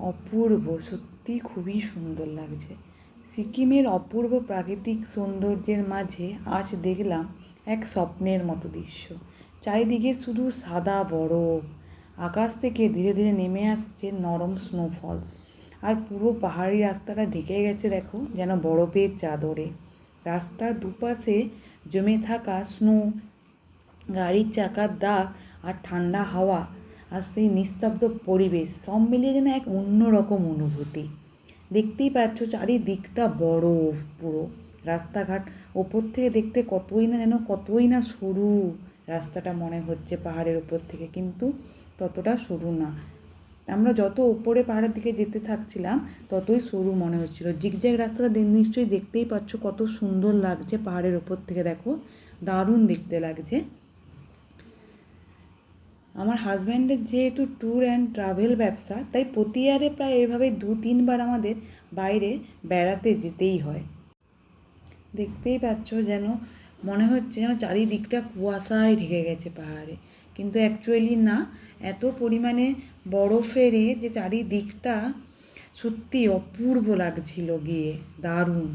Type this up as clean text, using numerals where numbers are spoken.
অপূর্ব, সত্যি খুবই সুন্দর লাগছে। সিকিমের অপূর্ব প্রাকৃতিক সৌন্দর্যের মাঝে আজ দেখলাম এক স্বপ্নের মতো দৃশ্য। চারিদিকে শুধু সাদা বরফ, আকাশ থেকে ধীরে ধীরে নেমে আসছে নরম স্নোফলস, আর পুরো পাহাড়ি রাস্তাটা ঢেকে গেছে দেখো যেন বরফের চাদরে। রাস্তার দুপাশে জমে থাকা স্নো, গাড়ির চাকার দাগ আর ঠান্ডা হাওয়া আর সেই নিস্তব্ধ পরিবেশ সব মিলিয়ে যেন এক অন্যরকম অনুভূতি। দেখতেই পাচ্ছ চারিদিকটা বরফ পুরো। রাস্তাঘাট ওপর থেকে দেখতে কতই না সরু রাস্তাটা মনে হচ্ছে পাহাড়ের ওপর থেকে, কিন্তু ততটা সরু না। আমরা যত উপরে পাহাড়ের দিকে যেতে থাকছিলাম ততই সরু মনে হচ্ছিল। জিগজ্যাগ রাস্তাটা নিশ্চয়ই দেখতেই পাচ্ছ কত সুন্দর লাগছে পাহাড়ের ওপর থেকে, দেখো দারুণ দেখতে লাগছে। আমার হাজব্যান্ডের যেহেতু ট্যুর অ্যান্ড ট্রাভেল ব্যবসা, তাই প্রতি ইয়ারে প্রায় এভাবে 2-3 বার আমাদের বাইরে বেড়াতে যেতেই হয়। দেখতেই পাচ্ছ যেন মনে হচ্ছে যেন চারিদিকটা কুয়াশায় ঢেকে গেছে পাহাড়ে, কিন্তু অ্যাকচুয়ালি না, এত পরিমাণে বরফের যে চারিদিকটা সত্যি অপূর্ব লাগছিল গিয়ে, দারুণ।